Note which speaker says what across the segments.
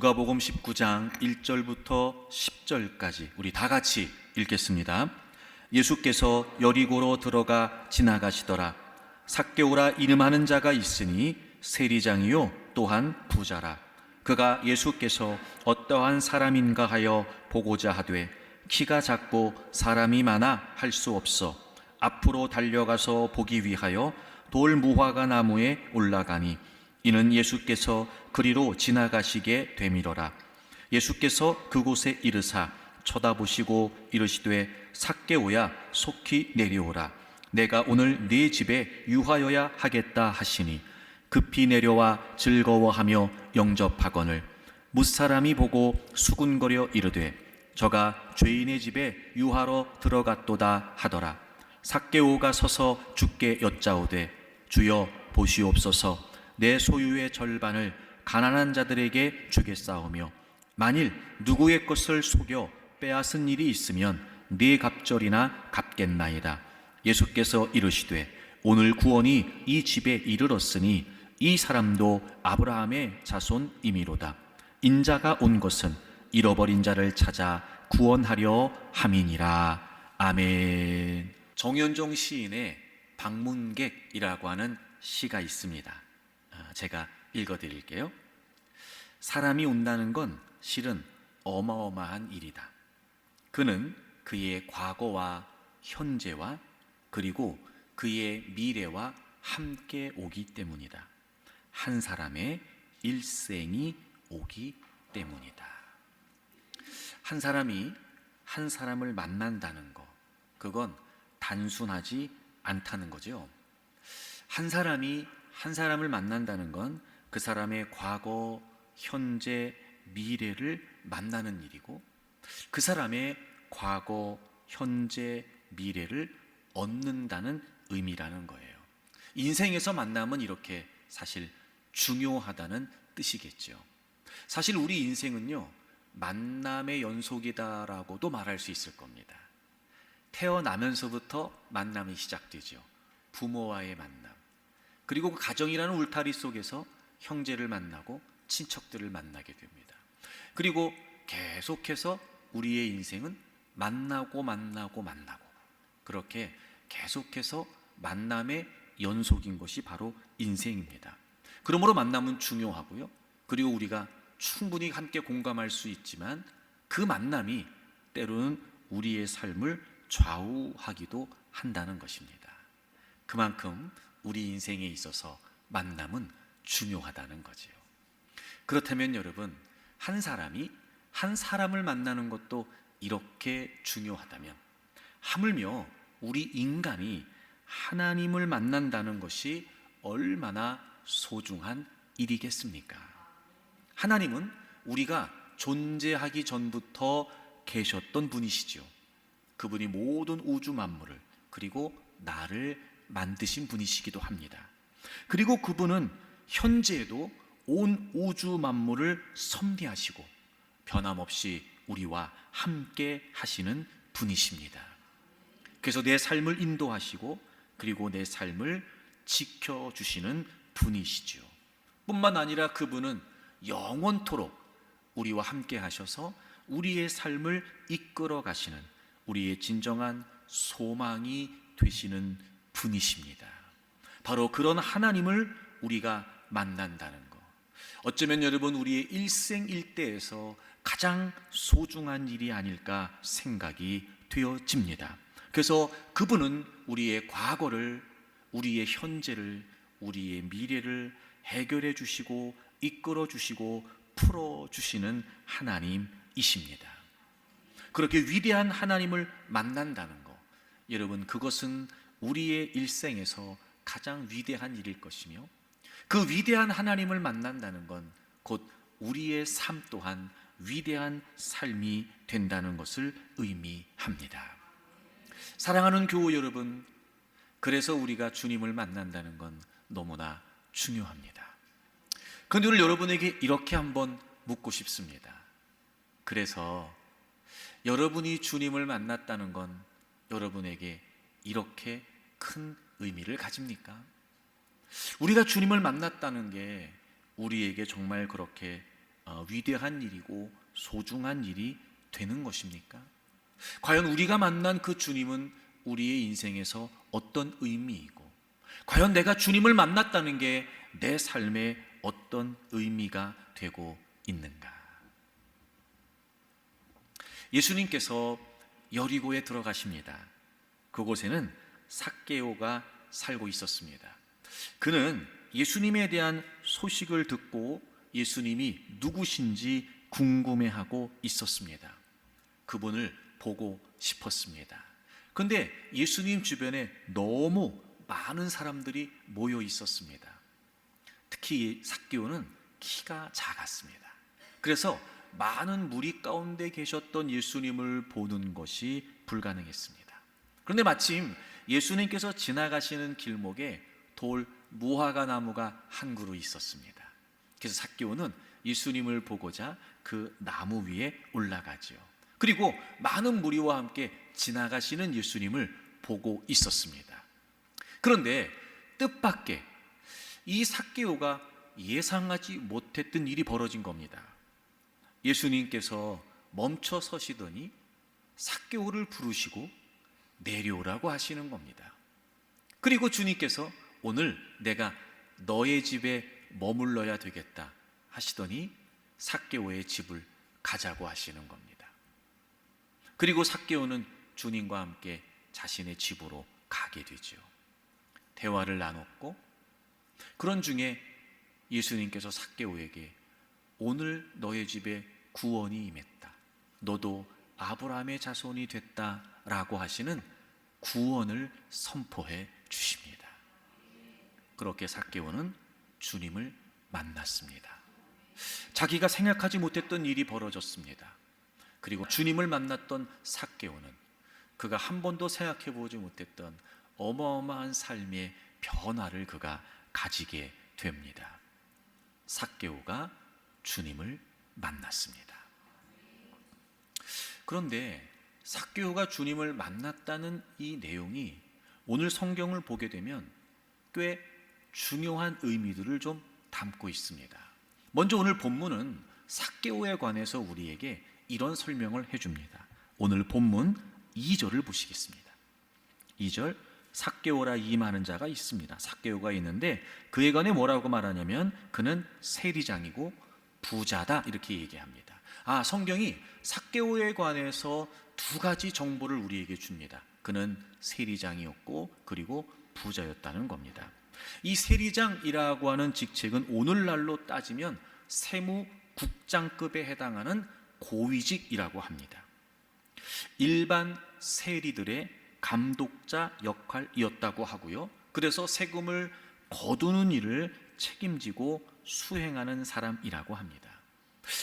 Speaker 1: 누가복음 19장 1절부터 10절까지 우리 다 같이 읽겠습니다. 예수께서 여리고로 들어가 지나가시더라. 삭개오라 이름하는 자가 있으니 세리장이요 또한 부자라. 그가 예수께서 어떠한 사람인가 하여 보고자 하되 키가 작고 사람이 많아 할 수 없어 앞으로 달려가서 보기 위하여 돌 무화과 나무에 올라가니 이는 예수께서 그리로 지나가시게 되미더라. 예수께서 그곳에 이르사 쳐다보시고 이르시되 삭개오야 속히 내려오라. 내가 오늘 네 집에 유하여야 하겠다 하시니 급히 내려와 즐거워하며 영접하거늘 무사람이 보고 수군거려 이르되 저가 죄인의 집에 유하러 들어갔도다 하더라. 삭개오가 서서 주께 여짜오되 주여 보시옵소서. 내 소유의 절반을 가난한 자들에게 주겠사오며 만일 누구의 것을 속여 빼앗은 일이 있으면 네 갑절이나 갚겠나이다. 예수께서 이르시되 오늘 구원이 이 집에 이르렀으니 이 사람도 아브라함의 자손이미로다. 인자가 온 것은 잃어버린 자를 찾아 구원하려 함이니라. 아멘. 정현종 시인의 방문객이라고 하는 시가 있습니다. 제가 읽어드릴게요. 사람이 온다는 건 실은 어마어마한 일이다. 그는 그의 과거와 현재와 그리고 그의 미래와 함께 오기 때문이다. 한 사람의 일생이 오기 때문이다. 한 사람이 한 사람을 만난다는 거, 그건 단순하지 않다는 거죠. 한 사람이 한 사람을 만난다는 건 그 사람의 과거, 현재, 미래를 만나는 일이고 그 사람의 과거, 현재, 미래를 얻는다는 의미라는 거예요. 인생에서 만남은 이렇게 사실 중요하다는 뜻이겠죠. 사실 우리 인생은요, 만남의 연속이다라고도 말할 수 있을 겁니다. 태어나면서부터 만남이 시작되죠. 부모와의 만남, 그리고 그 가정이라는 울타리 속에서 형제를 만나고 친척들을 만나게 됩니다. 그리고 계속해서 우리의 인생은 만나고 그렇게 계속해서 만남의 연속인 것이 바로 인생입니다. 그러므로 만남은 중요하고요. 그리고 우리가 충분히 함께 공감할 수 있지만 그 만남이 때로는 우리의 삶을 좌우하기도 한다는 것입니다. 그만큼 우리 인생에 있어서 만남은 중요하다는 거지요. 그렇다면 여러분, 한 사람이 한 사람을 만나는 것도 이렇게 중요하다면 하물며 우리 인간이 하나님을 만난다는 것이 얼마나 소중한 일이겠습니까? 하나님은 우리가 존재하기 전부터 계셨던 분이시죠. 그분이 모든 우주 만물을 그리고 나를 만드신 분이시기도 합니다. 그리고 그분은 현재에도 온 우주 만물을 섭리하시고 변함없이 우리와 함께 하시는 분이십니다. 그래서 내 삶을 인도하시고 그리고 내 삶을 지켜주시는 분이시죠. 뿐만 아니라 그분은 영원토록 우리와 함께 하셔서 우리의 삶을 이끌어 가시는 우리의 진정한 소망이 되시는 분이십니다. 바로 그런 하나님을 우리가 만난다는 것, 어쩌면 여러분 우리의 일생일대에서 가장 소중한 일이 아닐까 생각이 되어집니다. 그래서 그분은 우리의 과거를, 우리의 현재를, 우리의 미래를 해결해 주시고 이끌어 주시고 풀어 주시는 하나님이십니다. 그렇게 위대한 하나님을 만난다는 것, 여러분 그것은 우리의 일생에서 가장 위대한 일일 것이며 그 위대한 하나님을 만난다는 건 곧 우리의 삶 또한 위대한 삶이 된다는 것을 의미합니다. 사랑하는 교우 여러분, 그래서 우리가 주님을 만난다는 건 너무나 중요합니다. 그런데 오늘 여러분에게 이렇게 한번 묻고 싶습니다. 그래서 여러분이 주님을 만났다는 건 여러분에게 이렇게 큰 의미를 가집니까? 우리가 주님을 만났다는 게 우리에게 정말 그렇게 위대한 일이고 소중한 일이 되는 것입니까? 과연 우리가 만난 그 주님은 우리의 인생에서 어떤 의미이고, 과연 내가 주님을 만났다는 게 내 삶에 어떤 의미가 되고 있는가? 예수님께서 여리고에 들어가십니다. 그곳에는 삭개오가 살고 있었습니다. 그는 예수님에 대한 소식을 듣고 예수님이 누구신지 궁금해하고 있었습니다. 그분을 보고 싶었습니다. 그런데 예수님 주변에 너무 많은 사람들이 모여 있었습니다. 특히 삭개오는 키가 작았습니다. 그래서 많은 무리 가운데 계셨던 예수님을 보는 것이 불가능했습니다. 그런데 마침 예수님께서 지나가시는 길목에 돌 무화과 나무가 한 그루 있었습니다. 그래서 삭개오는 예수님을 보고자 그 나무 위에 올라가지요. 그리고 많은 무리와 함께 지나가시는 예수님을 보고 있었습니다. 그런데 뜻밖의 이 삭개오가 예상하지 못했던 일이 벌어진 겁니다. 예수님께서 멈춰 서시더니 삭개오를 부르시고 내려오라고 하시는 겁니다. 그리고 주님께서 오늘 내가 너의 집에 머물러야 되겠다 하시더니 삭개오의 집을 가자고 하시는 겁니다. 그리고 삭개오는 주님과 함께 자신의 집으로 가게 되죠. 대화를 나눴고, 그런 중에 예수님께서 삭개오에게 오늘 너의 집에 구원이 임했다, 너도 아브라함의 자손이 됐다 라고 하시는 구원을 선포해 주십니다. 그렇게 삭개오는 주님을 만났습니다. 자기가 생각하지 못했던 일이 벌어졌습니다. 그리고 주님을 만났던 삭개오는 그가 한 번도 생각해 보지 못했던 어마어마한 삶의 변화를 그가 가지게 됩니다. 삭개오가 주님을 만났습니다. 그런데 삭개오가 주님을 만났다는 이 내용이 오늘 성경을 보게 되면 꽤 중요한 의미들을 좀 담고 있습니다. 먼저 오늘 본문은 삭개오에 관해서 우리에게 이런 설명을 해줍니다. 오늘 본문 2절을 보시겠습니다. 2절, 삭개오라 이임하는 자가 있습니다. 삭개오가 있는데 그에 관해 뭐라고 말하냐면 그는 세리장이고 부자다 이렇게 얘기합니다. 성경이 삭개오에 관해서 두 가지 정보를 우리에게 줍니다. 그는 세리장이었고 그리고 부자였다는 겁니다. 이 세리장이라고 하는 직책은 오늘날로 따지면 세무국장급에 해당하는 고위직이라고 합니다. 일반 세리들의 감독자 역할이었다고 하고요. 그래서 세금을 거두는 일을 책임지고 수행하는 사람이라고 합니다.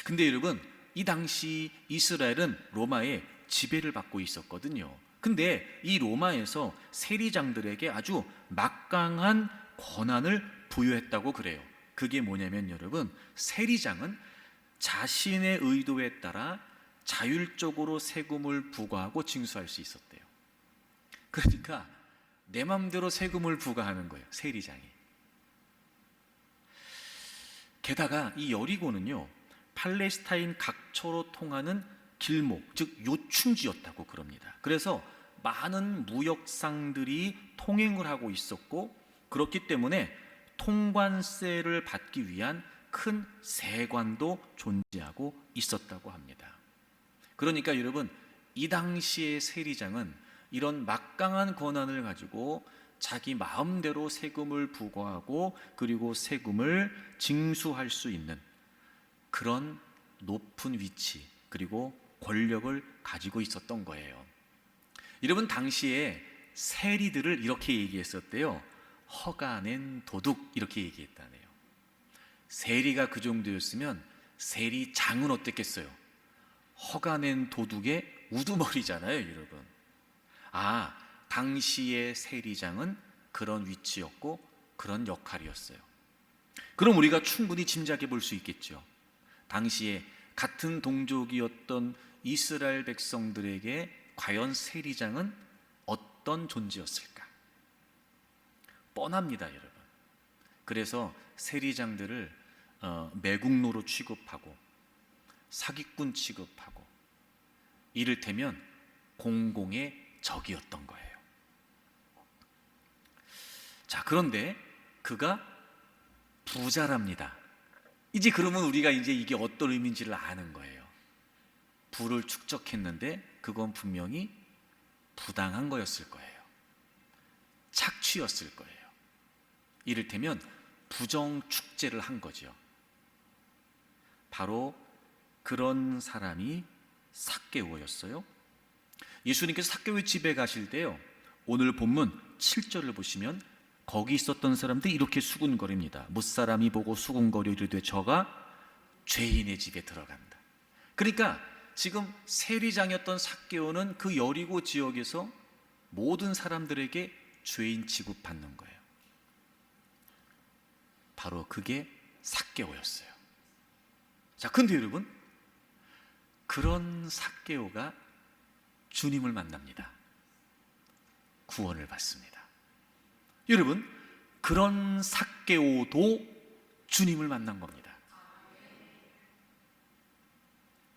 Speaker 1: 근데 여러분, 이 당시 이스라엘은 로마의 지배를 받고 있었거든요. 근데 이 로마에서 세리장들에게 아주 막강한 권한을 부여했다고 그래요. 그게 뭐냐면 여러분, 세리장은 자신의 의도에 따라 자율적으로 세금을 부과하고 징수할 수 있었대요. 그러니까 내 마음대로 세금을 부과하는 거예요, 세리장이. 게다가 이 여리고는요, 팔레스타인 각처로 통하는 길목, 즉 요충지였다고 그럽니다. 그래서 많은 무역상들이 통행을 하고 있었고, 그렇기 때문에 통관세를 받기 위한 큰 세관도 존재하고 있었다고 합니다. 그러니까 여러분, 이 당시의 세리장은 이런 막강한 권한을 가지고 자기 마음대로 세금을 부과하고 그리고 세금을 징수할 수 있는 그런 높은 위치 그리고 권력을 가지고 있었던 거예요. 여러분, 당시에 세리들을 이렇게 얘기했었대요. 허가 낸 도둑, 이렇게 얘기했다네요. 세리가 그 정도였으면 세리장은 어땠겠어요? 허가 낸 도둑의 우두머리잖아요, 여러분. 당시의 세리장은 그런 위치였고 그런 역할이었어요. 그럼 우리가 충분히 짐작해 볼 수 있겠죠. 당시에 같은 동족이었던 이스라엘 백성들에게 과연 세리장은 어떤 존재였을까? 뻔합니다, 여러분. 그래서 세리장들을 매국노로 취급하고 사기꾼 취급하고 이를테면 공공의 적이었던 거예요. 자, 그런데 그가 부자랍니다. 이제 그러면 우리가 이제 이게 어떤 의미인지를 아는 거예요. 부를 축적했는데 그건 분명히 부당한 거였을 거예요. 착취였을 거예요. 이를테면 부정축제를 한 거죠. 바로 그런 사람이 삭개오였어요. 예수님께서 삭개오의 집에 가실 때요, 오늘 본문 7절을 보시면 거기 있었던 사람들이 이렇게 수군거립니다. 못사람이 보고 수군거려 이르되 저가 죄인의 집에 들어간다. 그러니까 지금 세리장이었던 삭개오는 그 여리고 지역에서 모든 사람들에게 죄인 취급받는 거예요. 바로 그게 삭개오였어요. 자, 근데 여러분, 그런 삭개오가 주님을 만납니다. 구원을 받습니다. 여러분, 그런 삭개오도 주님을 만난 겁니다.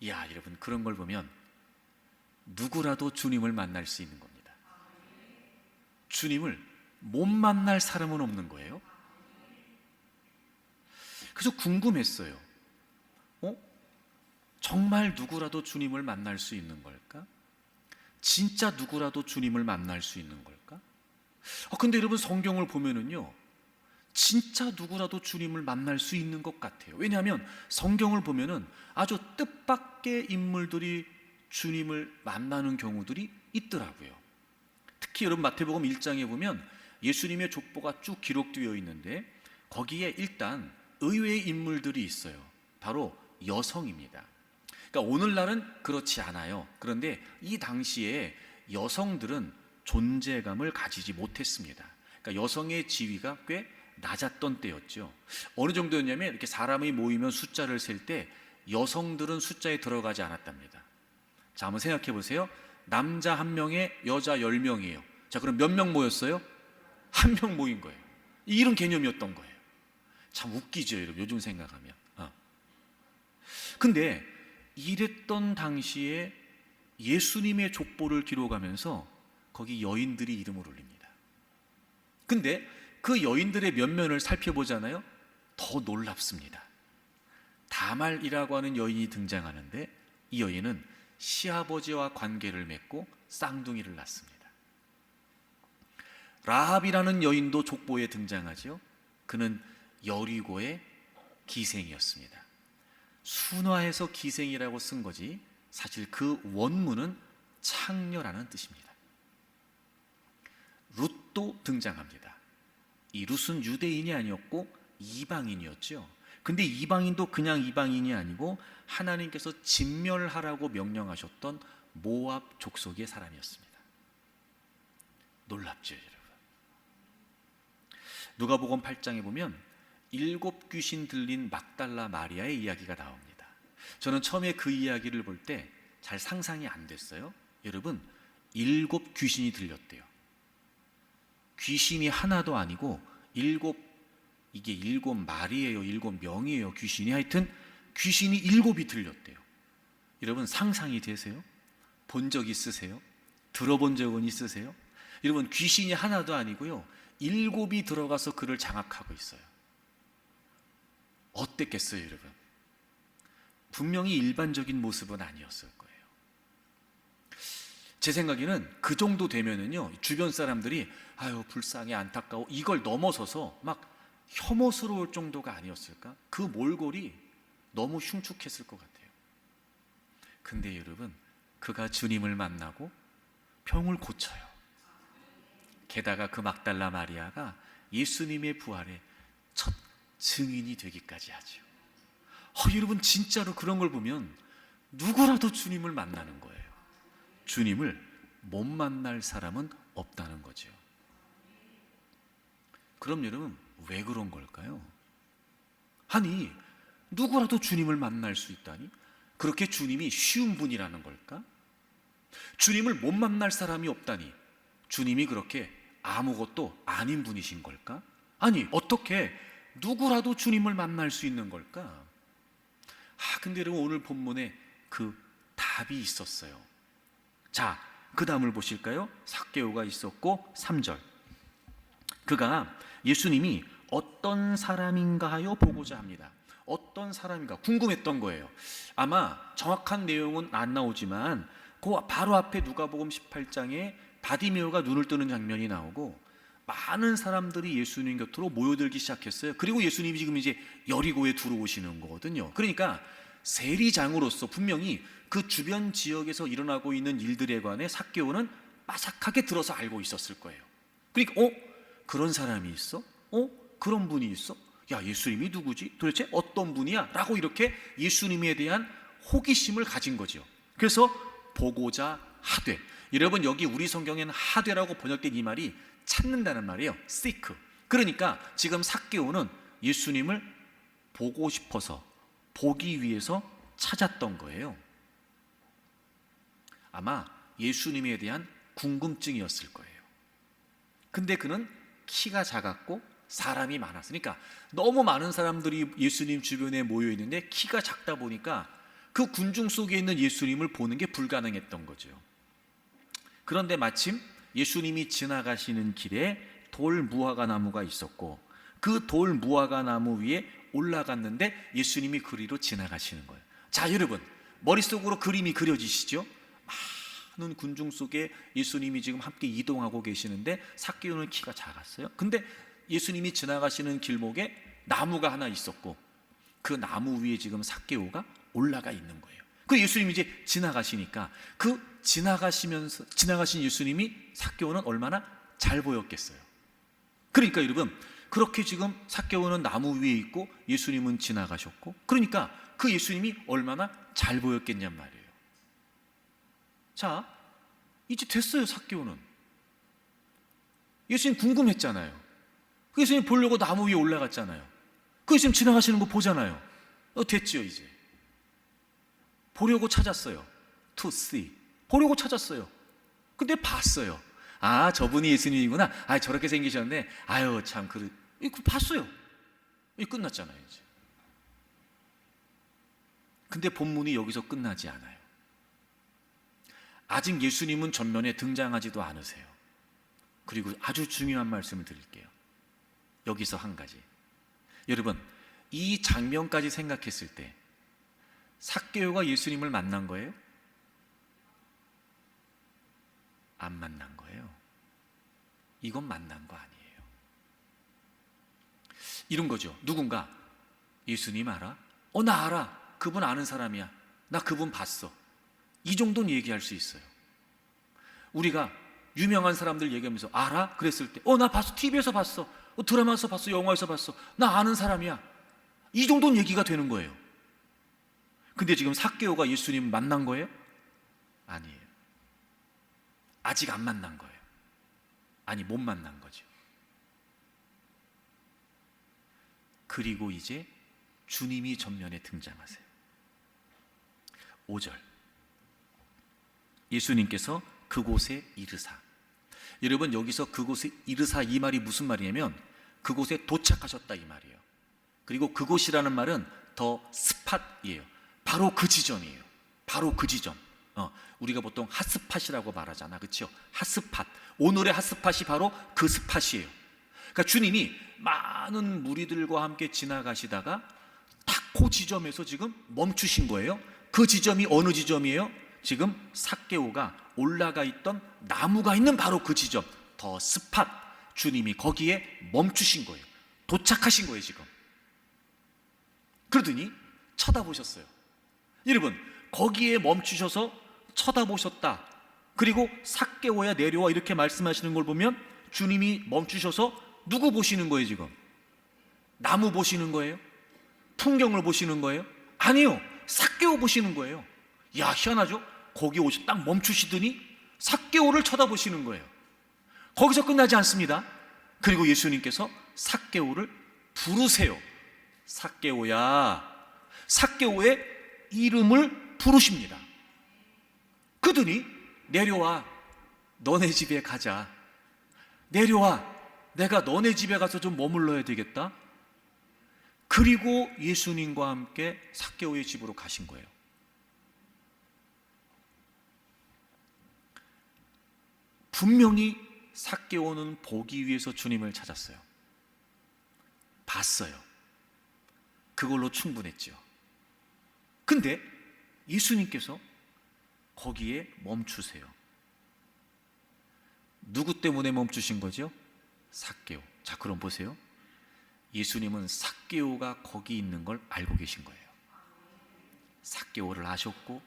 Speaker 1: 이야, 여러분, 그런 걸 보면 누구라도 주님을 만날 수 있는 겁니다. 주님을 못 만날 사람은 없는 거예요. 그래서 궁금했어요. 정말 누구라도 주님을 만날 수 있는 걸까? 진짜 누구라도 주님을 만날 수 있는 걸까? 근데 여러분, 성경을 보면은요, 진짜 누구라도 주님을 만날 수 있는 것 같아요. 왜냐하면 성경을 보면은 아주 뜻밖의 인물들이 주님을 만나는 경우들이 있더라고요. 특히 여러분, 마태복음 1장에 보면 예수님의 족보가 쭉 기록되어 있는데 거기에 일단 의외의 인물들이 있어요. 바로 여성입니다. 그러니까 오늘날은 그렇지 않아요. 그런데 이 당시에 여성들은 존재감을 가지지 못했습니다. 그러니까 여성의 지위가 꽤 낮았던 때였죠. 어느 정도였냐면 이렇게 사람이 모이면 숫자를 셀 때 여성들은 숫자에 들어가지 않았답니다. 자, 한번 생각해 보세요. 남자 1명에 여자 10명이에요. 자, 그럼 몇 명 모였어요? 1명 모인 거예요. 이런 개념이었던 거예요. 참 웃기죠, 여러분, 요즘 생각하면. 근데 이랬던 당시에 예수님의 족보를 기록하면서 거기 여인들이 이름을 올립니다. 근데 그 여인들의 면면을 살펴보잖아요. 더 놀랍습니다. 다말이라고 하는 여인이 등장하는데 이 여인은 시아버지와 관계를 맺고 쌍둥이를 낳습니다. 라합이라는 여인도 족보에 등장하죠. 그는 여리고의 기생이었습니다. 순화해서 기생이라고 쓴 거지 사실 그 원문은 창녀라는 뜻입니다. 룻도 등장합니다. 이 룻은 유대인이 아니었고 이방인이었죠. 근데 이방인도 그냥 이방인이 아니고 하나님께서 진멸하라고 명령하셨던 모압 족속의 사람이었습니다. 놀랍죠, 여러분. 누가복음 8장에 보면 7 귀신 들린 막달라 마리아의 이야기가 나옵니다. 저는 처음에 그 이야기를 볼 때 잘 상상이 안 됐어요. 여러분, 7 귀신이 들렸대요. 귀신이 하나도 아니고 이게 7마리예요, 7명이에요, 귀신이. 하여튼 귀신이 7이 들렸대요. 여러분, 상상이 되세요? 본 적 있으세요? 들어본 적은 있으세요? 여러분, 귀신이 하나도 아니고요, 7이 들어가서 그를 장악하고 있어요. 어땠겠어요, 여러분? 분명히 일반적인 모습은 아니었을 거예요. 제 생각에는 그 정도 되면은요, 주변 사람들이 아유, 불쌍해, 안타까워, 이걸 넘어서서 막 혐오스러울 정도가 아니었을까? 그 몰골이 너무 흉측했을 것 같아요. 근데 여러분, 그가 주님을 만나고 병을 고쳐요. 게다가 그 막달라 마리아가 예수님의 부활의 첫 증인이 되기까지 하죠. 여러분, 진짜로 그런 걸 보면 누구라도 주님을 만나는 거예요. 주님을 못 만날 사람은 없다는 거죠. 그럼 여러분, 왜 그런 걸까요? 아니, 누구라도 주님을 만날 수 있다니? 그렇게 주님이 쉬운 분이라는 걸까? 주님을 못 만날 사람이 없다니 주님이 그렇게 아무것도 아닌 분이신 걸까? 아니, 어떻게 누구라도 주님을 만날 수 있는 걸까? 근데 여러분 오늘 본문에 그 답이 있었어요. 자, 그 다음을 보실까요? 삭개오가 있었고 3절, 그가 예수님이 어떤 사람인가 하여 보고자 합니다. 어떤 사람인가 궁금했던 거예요. 아마 정확한 내용은 안 나오지만 그 바로 앞에 누가복음 18장에 바디메오가 눈을 뜨는 장면이 나오고 많은 사람들이 예수님 곁으로 모여들기 시작했어요. 그리고 예수님이 지금 이제 여리고에 들어오시는 거거든요. 그러니까 세리장으로서 분명히 그 주변 지역에서 일어나고 있는 일들에 관해 삭개오는 빠삭하게 들어서 알고 있었을 거예요. 그러니까 그런 사람이 있어? 그런 분이 있어? 야, 예수님이 누구지? 도대체 어떤 분이야? 라고 이렇게 예수님에 대한 호기심을 가진 거죠. 그래서 보고자 하되, 여러분 여기 우리 성경에는 하되라고 번역된 이 말이 찾는다는 말이에요. seek. 그러니까 지금 삭개오는 예수님을 보고 싶어서, 보기 위해서 찾았던 거예요. 아마 예수님에 대한 궁금증이었을 거예요. 근데 그는 키가 작았고 사람이 많았으니까, 너무 많은 사람들이 예수님 주변에 모여 있는데 키가 작다 보니까 그 군중 속에 있는 예수님을 보는 게 불가능했던 거죠. 그런데 마침 예수님이 지나가시는 길에 돌 무화과 나무가 있었고 그 돌 무화과 나무 위에 올라갔는데 예수님이 그 위로 지나가시는 거예요. 자, 여러분 머릿속으로 그림이 그려지시죠? 많은 군중 속에 예수님이 지금 함께 이동하고 계시는데 삭개오는 키가 작았어요. 근데 예수님이 지나가시는 길목에 나무가 하나 있었고 그 나무 위에 지금 삭개오가 올라가 있는 거예요. 그 예수님이 이제 지나가시니까 그 지나가신 예수님이 삭개오는 얼마나 잘 보였겠어요. 그러니까 여러분 그렇게 지금 삭개오는 나무 위에 있고 예수님은 지나가셨고, 그러니까 그 예수님이 얼마나 잘 보였겠냔 말이에요. 자, 이제 됐어요. 삭개오는 예수님 궁금했잖아요. 그 예수님 보려고 나무 위에 올라갔잖아요. 그 예수님 지나가시는 거 보잖아요. 됐지요. 이제 보려고 찾았어요. to see, 보려고 찾았어요. 근데 봤어요. 저분이 예수님이구나. 저렇게 생기셨네. 참 이거 봤어요. 이 끝났잖아요. 이제. 근데 본문이 여기서 끝나지 않아요. 아직 예수님은 전면에 등장하지도 않으세요. 그리고 아주 중요한 말씀을 드릴게요. 여기서 한 가지. 여러분, 이 장면까지 생각했을 때 삭개오가 예수님을 만난 거예요? 안 만난 거예요. 이건 만난 거 아니에요. 이런 거죠. 누군가 예수님 알아? 나 알아. 그분 아는 사람이야. 나 그분 봤어. 이 정도는 얘기할 수 있어요. 우리가 유명한 사람들 얘기하면서 알아? 그랬을 때 나 봤어. TV에서 봤어. 드라마에서 봤어. 영화에서 봤어. 나 아는 사람이야. 이 정도는 얘기가 되는 거예요. 근데 지금 삭개오가 예수님 만난 거예요? 아니에요. 아직 안 만난 거예요. 아니, 못 만난 거죠. 그리고 이제 주님이 전면에 등장하세요. 5절, 예수님께서 그곳에 이르사. 여러분 여기서 그곳에 이르사 이 말이 무슨 말이냐면 그곳에 도착하셨다 이 말이에요. 그리고 그곳이라는 말은 더 스팟이에요. 바로 그 지점이에요. 바로 그 지점. 우리가 보통 핫스팟이라고 말하잖아, 그렇죠? 핫스팟. 오늘의 핫스팟이 바로 그 스팟이에요. 그러니까 주님이 많은 무리들과 함께 지나가시다가 딱 그 지점에서 지금 멈추신 거예요. 그 지점이 어느 지점이에요? 지금 삭개오가 올라가 있던 나무가 있는 바로 그 지점, 더 스팟. 주님이 거기에 멈추신 거예요. 도착하신 거예요 지금. 그러더니 쳐다보셨어요. 여러분 거기에 멈추셔서 쳐다보셨다. 그리고 삭개오야 내려와 이렇게 말씀하시는 걸 보면 주님이 멈추셔서 누구 보시는 거예요 지금? 나무 보시는 거예요? 풍경을 보시는 거예요? 아니요, 삭개오 보시는 거예요. 야, 희한하죠? 거기 오셔 딱 멈추시더니 삭개오를 쳐다보시는 거예요. 거기서 끝나지 않습니다. 그리고 예수님께서 삭개오를 부르세요. 삭개오야. 삭개오의 이름을 부르십니다. 그러더니 내려와, 너네 집에 가자. 내려와, 내가 너네 집에 가서 좀 머물러야 되겠다. 그리고 예수님과 함께 삭개오의 집으로 가신 거예요. 분명히 삭개오는 보기 위해서 주님을 찾았어요. 봤어요. 그걸로 충분했죠. 근데 예수님께서 거기에 멈추세요. 누구 때문에 멈추신 거죠? 삭개오. 자, 그럼 보세요. 예수님은 삭개오가 거기 있는 걸 알고 계신 거예요. 삭개오를 아셨고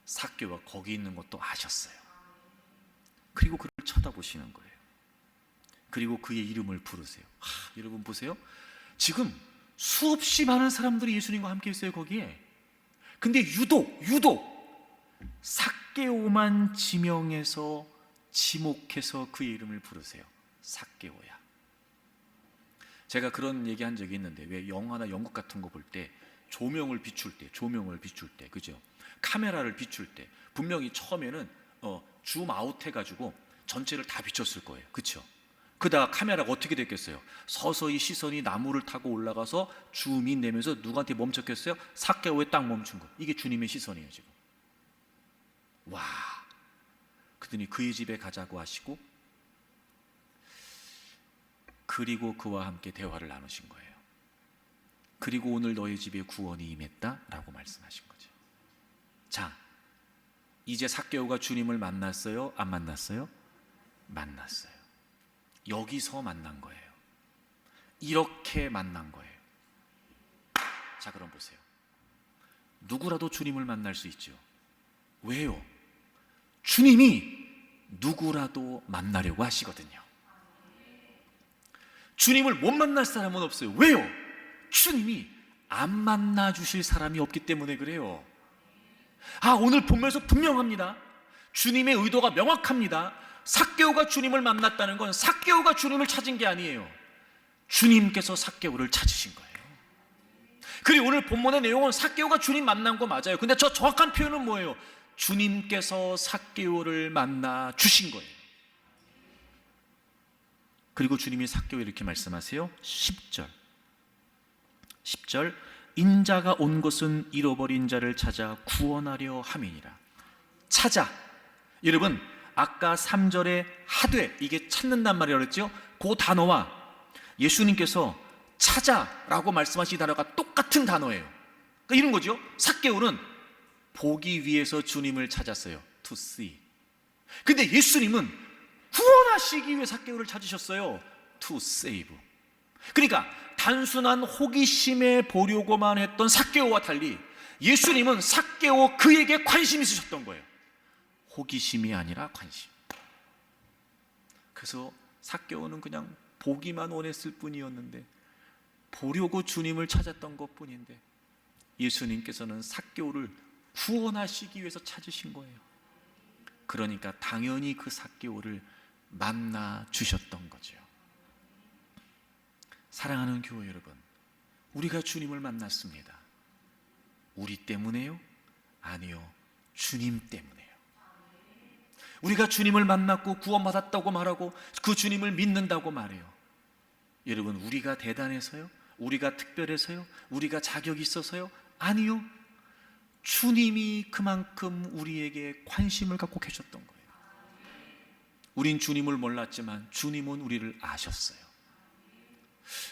Speaker 1: 삭개오가 거기 있는 것도 아셨어요. 그리고 그를 쳐다보시는 거예요. 그리고 그의 이름을 부르세요. 여러분 보세요. 지금 수없이 많은 사람들이 예수님과 함께 있어요, 거기에. 근데 유독 삭개오만 지명해서 지목해서 그의 이름을 부르세요. 삭개오야. 제가 그런 얘기 한 적이 있는데, 왜 영화나 연극 같은 거 볼 때 조명을 비출 때, 그죠? 카메라를 비출 때 분명히 처음에는 줌 아웃 해가지고 전체를 다 비췄을 거예요, 그렇죠? 그러다가 카메라가 어떻게 됐겠어요? 서서히 시선이 나무를 타고 올라가서 줌인 내면서 누구한테 멈췄겠어요? 삭개오에 딱 멈춘 거. 이게 주님의 시선이에요, 지금. 와. 그더니 그의 집에 가자고 하시고, 그리고 그와 함께 대화를 나누신 거예요. 그리고 오늘 너의 집에 구원이 임했다라고 말씀하신 거죠. 자, 이제 삭개오가 주님을 만났어요? 안 만났어요? 만났어요. 여기서 만난 거예요. 이렇게 만난 거예요. 자, 그럼 보세요. 누구라도 주님을 만날 수 있죠. 왜요? 주님이 누구라도 만나려고 하시거든요. 주님을 못 만날 사람은 없어요. 왜요? 주님이 안 만나 주실 사람이 없기 때문에 그래요. 오늘 본문에서 분명합니다. 주님의 의도가 명확합니다. 삭개오가 주님을 만났다는 건 삭개오가 주님을 찾은 게 아니에요. 주님께서 삭개오를 찾으신 거예요. 그리고 오늘 본문의 내용은 삭개오가 주님 만난 거 맞아요. 근데 저 정확한 표현은 뭐예요? 주님께서 삭개오를 만나 주신 거예요. 그리고 주님이 삭개오에 이렇게 말씀하세요. 10절 인자가 온 것은 잃어버린 자를 찾아 구원하려 함이니라. 찾아. 여러분, 아까 3절에 하되, 이게 찾는단 말이라고 그랬죠? 그 단어와 예수님께서 찾아라고 말씀하신 단어가 똑같은 단어예요. 그러니까 이런 거죠. 삭개오는 보기 위해서 주님을 찾았어요. To see. 근데 예수님은 구원하시기 위해 삭개오를 찾으셨어요. To save. 그러니까 단순한 호기심에 보려고만 했던 삭개오와 달리 예수님은 삭개오 그에게 관심이 있으셨던 거예요. 호기심이 아니라 관심. 그래서 삭개오는 그냥 보기만 원했을 뿐이었는데, 보려고 주님을 찾았던 것 뿐인데, 예수님께서는 삭개오를 구원하시기 위해서 찾으신 거예요. 그러니까 당연히 그 삭개오를 만나 주셨던 거죠. 사랑하는 교회 여러분, 우리가 주님을 만났습니다. 우리 때문에요? 아니요, 주님 때문에요. 우리가 주님을 만났고 구원받았다고 말하고 그 주님을 믿는다고 말해요. 여러분, 우리가 대단해서요? 우리가 특별해서요? 우리가 자격이 있어서요? 아니요. 주님이 그만큼 우리에게 관심을 갖고 계셨던 거예요. 우린 주님을 몰랐지만 주님은 우리를 아셨어요.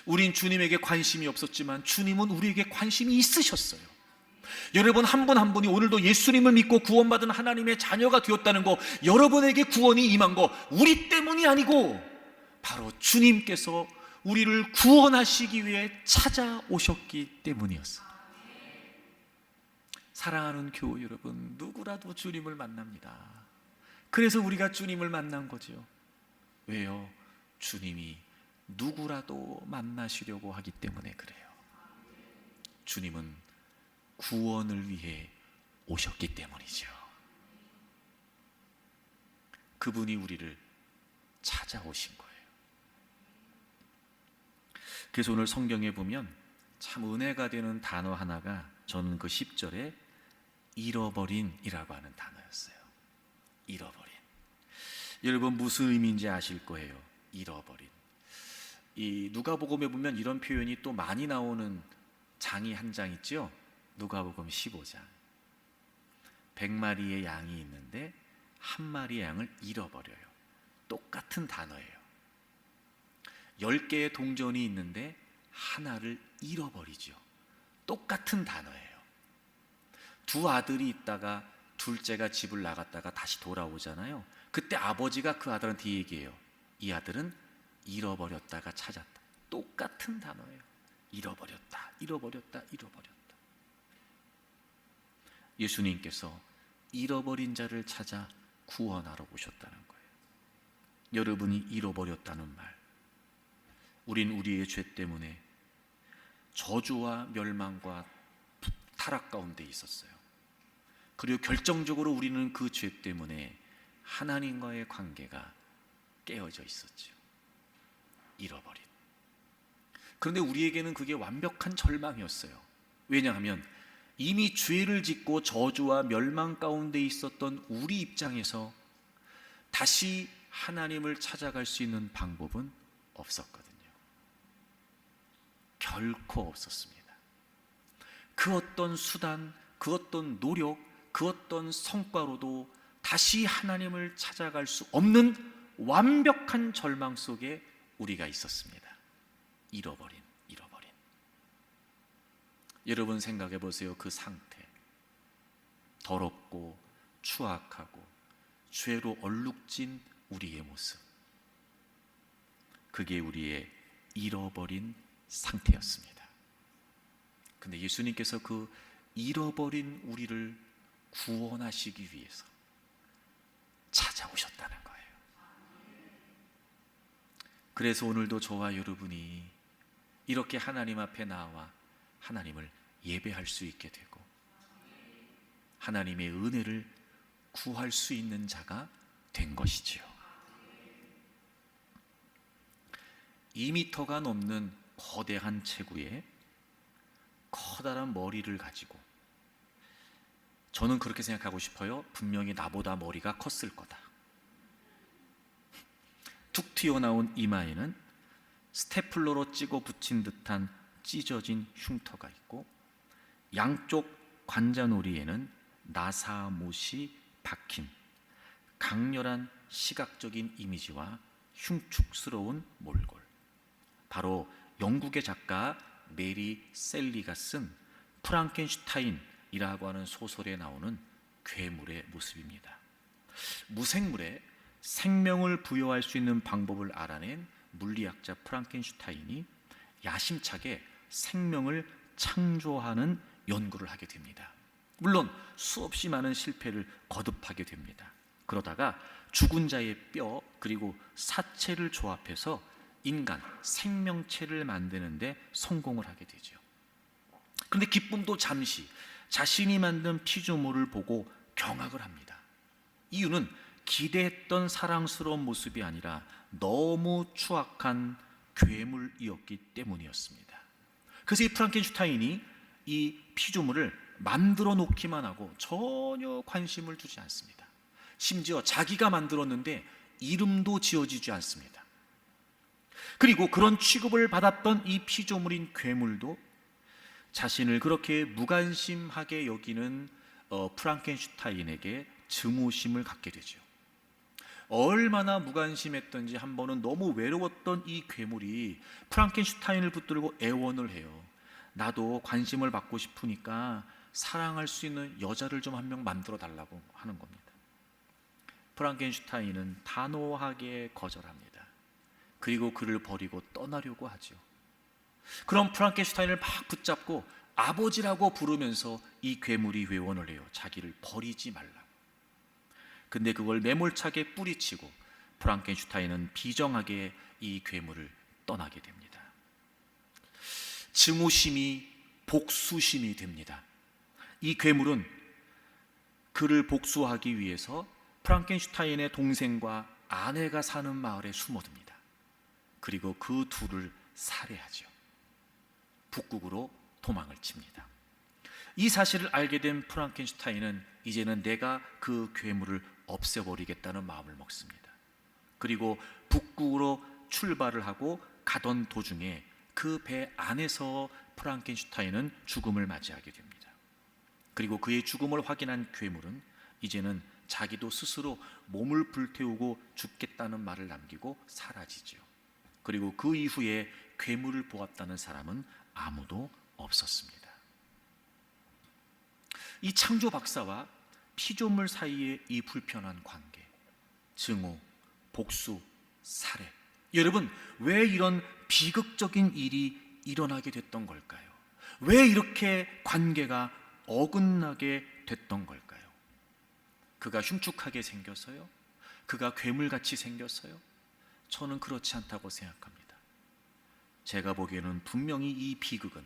Speaker 1: 우린 주님에게 관심이 없었지만 주님은 우리에게 관심이 있으셨어요. 여러분 한 분 한 분이 오늘도 예수님을 믿고 구원받은 하나님의 자녀가 되었다는 거, 여러분에게 구원이 임한 거 우리 때문이 아니고 바로 주님께서 우리를 구원하시기 위해 찾아오셨기 때문이었어요. 사랑하는 교우 여러분, 누구라도 주님을 만납니다. 그래서 우리가 주님을 만난 거죠. 왜요? 주님이 누구라도 만나시려고 하기 때문에 그래요. 주님은 구원을 위해 오셨기 때문이죠. 그분이 우리를 찾아오신 거예요. 그래서 오늘 성경에 보면 참 은혜가 되는 단어 하나가, 저는 그 10절에 잃어버린이라고 하는 단어였어요. 잃어버린. 여러분 무슨 의미인지 아실 거예요. 잃어버린. 이 누가복음에 보면 이런 표현이 또 많이 나오는 장이 한 장 있죠. 누가복음 15장. 100마리의 양이 있는데 한 마리의 양을 잃어버려요. 똑같은 단어예요. 10개의 동전이 있는데 하나를 잃어버리죠. 똑같은 단어예요. 두 아들이 있다가 둘째가 집을 나갔다가 다시 돌아오잖아요. 그때 아버지가 그 아들한테 얘기해요. 이 아들은 잃어버렸다가 찾았다. 똑같은 단어예요. 잃어버렸다, 잃어버렸다, 잃어버렸다. 예수님께서 잃어버린 자를 찾아 구원하러 오셨다는 거예요. 여러분이 잃어버렸다는 말, 우린 우리의 죄 때문에 저주와 멸망과 타락 가운데 있었어요. 그리고 결정적으로 우리는 그 죄 때문에 하나님과의 관계가 깨어져 있었죠. 잃어버린. 그런데 우리에게는 그게 완벽한 절망이었어요. 왜냐하면 이미 죄를 짓고 저주와 멸망 가운데 있었던 우리 입장에서 다시 하나님을 찾아갈 수 있는 방법은 없었거든요. 결코 없었습니다. 그 어떤 수단, 그 어떤 노력, 그 어떤 성과로도 다시 하나님을 찾아갈 수 없는 완벽한 절망 속에 우리가 있었습니다. 잃어버린. 여러분 생각해 보세요. 그 상태, 더럽고 추악하고 죄로 얼룩진 우리의 모습, 그게 우리의 잃어버린 상태였습니다. 근데 예수님께서 그 잃어버린 우리를 구원하시기 위해서 찾아오셨다는 거예요. 그래서 오늘도 저와 여러분이 이렇게 하나님 앞에 나와 하나님을 예배할 수 있게 되고 하나님의 은혜를 구할 수 있는 자가 된 것이지요. 2미터가 넘는 거대한 체구에 커다란 머리를 가지고, 저는 그렇게 생각하고 싶어요. 분명히 나보다 머리가 컸을 거다. 툭 튀어나온 이마에는 스테플러로 찍어 붙인 듯한 찢어진 흉터가 있고, 양쪽 관자놀이에는 나사못이 박힌 강렬한 시각적인 이미지와 흉측스러운 몰골, 바로 영국의 작가 메리 셀리가 쓴 프랑켄슈타인이라고 하는 소설에 나오는 괴물의 모습입니다. 무생물에 생명을 부여할 수 있는 방법을 알아낸 물리학자 프랑켄슈타인이 야심차게 생명을 창조하는 연구를 하게 됩니다. 물론 수없이 많은 실패를 거듭하게 됩니다. 그러다가 죽은 자의 뼈 그리고 사체를 조합해서 인간 생명체를 만드는데 성공을 하게 되죠. 그런데 기쁨도 잠시, 자신이 만든 피조물을 보고 경악을 합니다. 이유는 기대했던 사랑스러운 모습이 아니라 너무 추악한 괴물이었기 때문이었습니다. 그래서 이 프랑켄슈타인이 이 피조물을 만들어 놓기만 하고 전혀 관심을 두지 않습니다. 심지어 자기가 만들었는데 이름도 지어지지 않습니다. 그리고 그런 취급을 받았던 이 피조물인 괴물도 자신을 그렇게 무관심하게 여기는 프랑켄슈타인에게 증오심을 갖게 되죠. 얼마나 무관심했던지 한 번은 너무 외로웠던 이 괴물이 프랑켄슈타인을 붙들고 애원을 해요. 나도 관심을 받고 싶으니까 사랑할 수 있는 여자를 좀 한 명 만들어 달라고 하는 겁니다. 프랑켄슈타인은 단호하게 거절합니다. 그리고 그를 버리고 떠나려고 하죠. 그럼 프랑켄슈타인을 막 붙잡고 아버지라고 부르면서 이 괴물이 회원을 해요. 자기를 버리지 말라고. 근데 그걸 매몰차게 뿌리치고 프랑켄슈타인은 비정하게 이 괴물을 떠나게 됩니다. 증오심이 복수심이 됩니다. 이 괴물은 그를 복수하기 위해서 프랑켄슈타인의 동생과 아내가 사는 마을에 숨어듭니다. 그리고 그 둘을 살해하죠. 북극으로 도망을 칩니다. 이 사실을 알게 된 프랑켄슈타인은 이제는 내가 그 괴물을 없애버리겠다는 마음을 먹습니다. 그리고 북극으로 출발을 하고 가던 도중에 그 배 안에서 프랑켄슈타인은 죽음을 맞이하게 됩니다. 그리고 그의 죽음을 확인한 괴물은 이제는 자기도 스스로 몸을 불태우고 죽겠다는 말을 남기고 사라지죠. 그리고 그 이후에 괴물을 보았다는 사람은 아무도 없었습니다. 이 창조 박사와 피조물 사이의 이 불편한 관계, 증오, 복수, 살해, 여러분, 왜 이런 비극적인 일이 일어나게 됐던 걸까요? 왜 이렇게 관계가 어긋나게 됐던 걸까요? 그가 흉측하게 생겨서요? 그가 괴물같이 생겨서요? 저는 그렇지 않다고 생각합니다. 제가 보기에는 분명히 이 비극은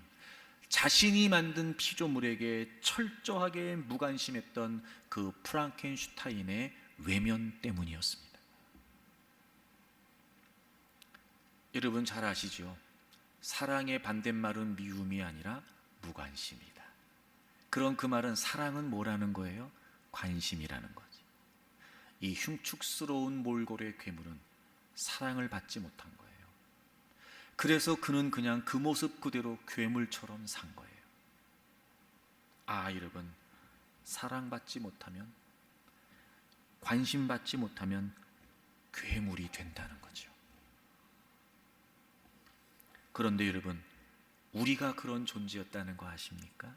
Speaker 1: 자신이 만든 피조물에게 철저하게 무관심했던 그 프랑켄슈타인의 외면 때문이었습니다. 여러분 잘 아시죠? 사랑의 반대말은 미움이 아니라 무관심이다. 그런 그 말은 사랑은 뭐라는 거예요? 관심이라는 거지. 이 흉측스러운 몰골의 괴물은 사랑을 받지 못한 거예요. 그래서 그는 그냥 그 모습 그대로 괴물처럼 산 거예요. 아, 여러분, 사랑받지 못하면, 관심받지 못하면 괴물이 된다는 거죠. 그런데 여러분, 우리가 그런 존재였다는 거 아십니까?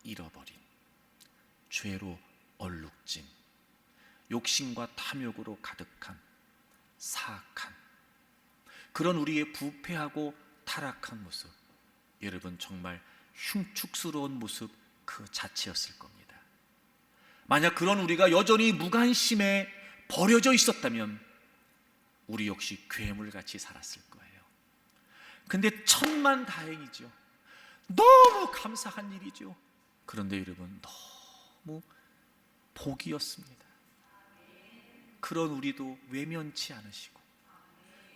Speaker 1: 잃어버린, 죄로 얼룩진, 욕심과 탐욕으로 가득한, 사악한 그런 우리의 부패하고 타락한 모습, 여러분 정말 흉측스러운 모습 그 자체였을 겁니다. 만약 그런 우리가 여전히 무관심에 버려져 있었다면 우리 역시 괴물같이 살았을 거예요. 근데 천만다행이죠. 너무 감사한 일이죠. 그런데 여러분 너무 복이었습니다. 그런 우리도 외면치 않으시고,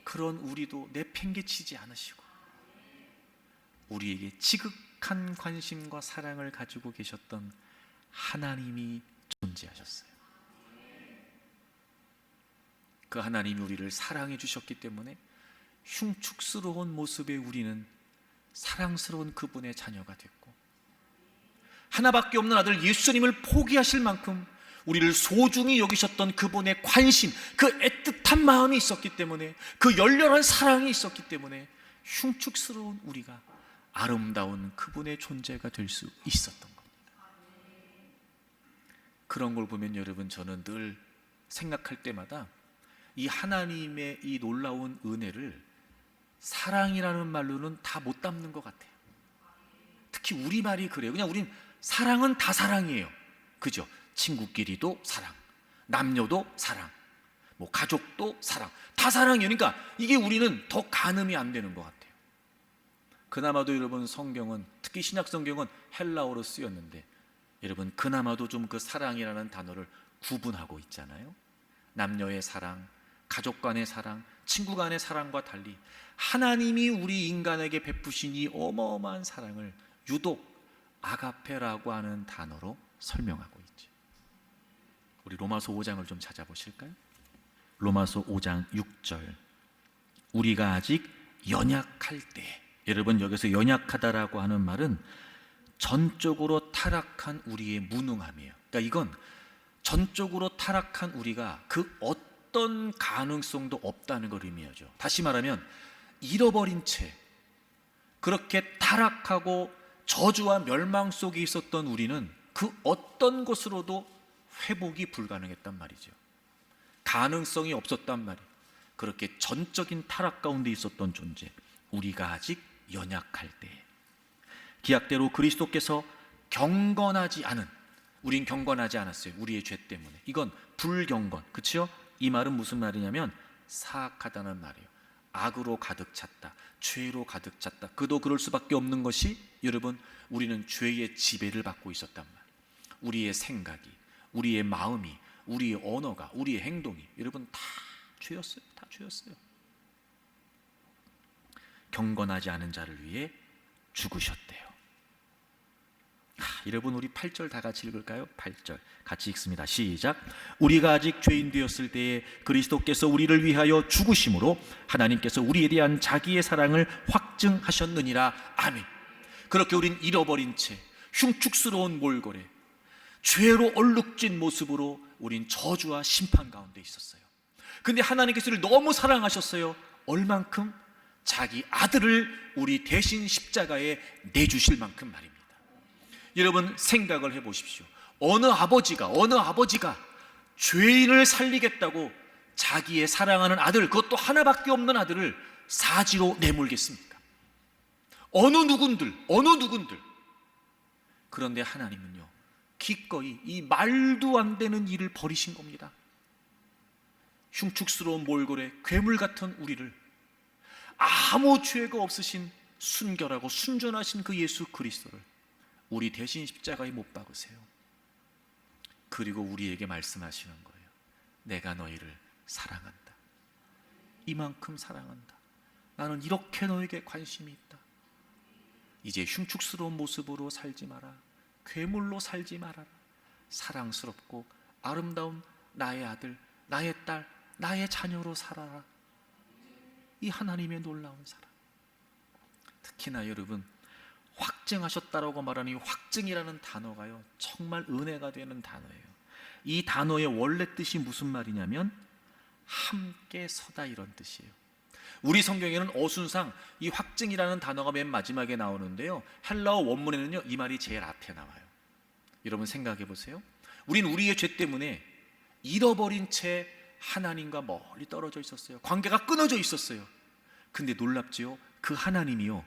Speaker 1: 그런 우리도 내팽개치지 않으시고, 우리에게 지극한 관심과 사랑을 가지고 계셨던 하나님이 존재하셨어요. 그 하나님이 우리를 사랑해 주셨기 때문에 흉측스러운 모습의 우리는 사랑스러운 그분의 자녀가 됐고, 하나밖에 없는 아들 예수님을 포기하실 만큼 우리를 소중히 여기셨던 그분의 관심, 그 애틋한 마음이 있었기 때문에, 그 열렬한 사랑이 있었기 때문에 흉측스러운 우리가 아름다운 그분의 존재가 될 수 있었던 겁니다. 그런 걸 보면 여러분, 저는 늘 생각할 때마다 이 하나님의 이 놀라운 은혜를 사랑이라는 말로는 다 못 담는 것 같아요. 특히 우리말이 그래요. 그냥 우린 사랑은 다 사랑이에요. 그죠? 친구끼리도 사랑, 남녀도 사랑, 뭐 가족도 사랑, 다 사랑이에요. 그러니까 이게 우리는 더 가늠이 안 되는 것 같아요. 그나마도 여러분 성경은, 특히 신약 성경은 헬라어로 쓰였는데, 여러분 그나마도 좀 그 사랑이라는 단어를 구분하고 있잖아요. 남녀의 사랑, 가족 간의 사랑, 친구 간의 사랑과 달리 하나님이 우리 인간에게 베푸신 이 어마어마한 사랑을 유독 아가페라고 하는 단어로 설명하고 있죠. 우리 로마서 5장을 좀 찾아보실까요? 로마서 5장 6절. 우리가 아직 연약할 때, 여러분 여기서 연약하다라고 하는 말은 전적으로 타락한 우리의 무능함이에요. 그러니까 이건 전적으로 타락한 우리가 그 어떤 가능성도 없다는 걸 의미하죠. 다시 말하면 잃어버린 채 그렇게 타락하고 저주와 멸망 속에 있었던 우리는 그 어떤 것으로도 회복이 불가능했단 말이죠. 가능성이 없었단 말이에요. 그렇게 전적인 타락 가운데 있었던 존재, 우리가 아직 연약할 때, 기약대로 그리스도께서 경건하지 않은, 우린 경건하지 않았어요. 우리의 죄 때문에. 이건 불경건, 그렇죠? 이 말은 무슨 말이냐면 사악하다는 말이에요. 악으로 가득 찼다, 죄로 가득 찼다. 그도 그럴 수밖에 없는 것이, 여러분 우리는 죄의 지배를 받고 있었단 말이에요. 우리의 생각이, 우리의 마음이, 우리의 언어가, 우리의 행동이, 여러분 다 죄였어요. 다 죄였어요. 경건하지 않은 자를 위해 죽으셨대요. 여러분 우리 8절 다 같이 읽을까요? 8절 같이 읽습니다. 시작. 우리가 아직 죄인 되었을 때에 그리스도께서 우리를 위하여 죽으심으로 하나님께서 우리에 대한 자기의 사랑을 확증하셨느니라. 아멘. 그렇게 우린 잃어버린 채 흉측스러운 몰골에 죄로 얼룩진 모습으로 우린 저주와 심판 가운데 있었어요. 근데 하나님께서 우리를 너무 사랑하셨어요. 얼만큼? 자기 아들을 우리 대신 십자가에 내주실 만큼 말입니다. 여러분 생각을 해보십시오. 어느 아버지가 죄인을 살리겠다고 자기의 사랑하는 아들, 그것도 하나밖에 없는 아들을 사지로 내몰겠습니까? 어느 누군들. 그런데 하나님은요, 기꺼이 이 말도 안 되는 일을 버리신 겁니다. 흉측스러운 몰골에 괴물 같은 우리를 아무 죄가 없으신 순결하고 순전하신 그 예수 그리스도를 우리 대신 십자가에 못 박으세요. 그리고 우리에게 말씀하시는 거예요. 내가 너희를 사랑한다. 이만큼 사랑한다. 나는 이렇게 너에게 관심이 있다. 이제 흉측스러운 모습으로 살지 마라. 괴물로 살지 말아라. 사랑스럽고 아름다운 나의 아들, 나의 딸, 나의 자녀로 살아라. 이 하나님의 놀라운 사랑. 특히나 여러분, 확증하셨다라고 말하는 이 확증이라는 단어가요, 정말 은혜가 되는 단어예요. 이 단어의 원래 뜻이 무슨 말이냐면 함께 서다, 이런 뜻이에요. 우리 성경에는 어순상 이 확증이라는 단어가 맨 마지막에 나오는데요, 헬라어 원문에는요 이 말이 제일 앞에 나와요. 여러분 생각해 보세요. 우린 우리의 죄 때문에 잃어버린 채 하나님과 멀리 떨어져 있었어요. 관계가 끊어져 있었어요. 근데 놀랍지요? 그 하나님이요,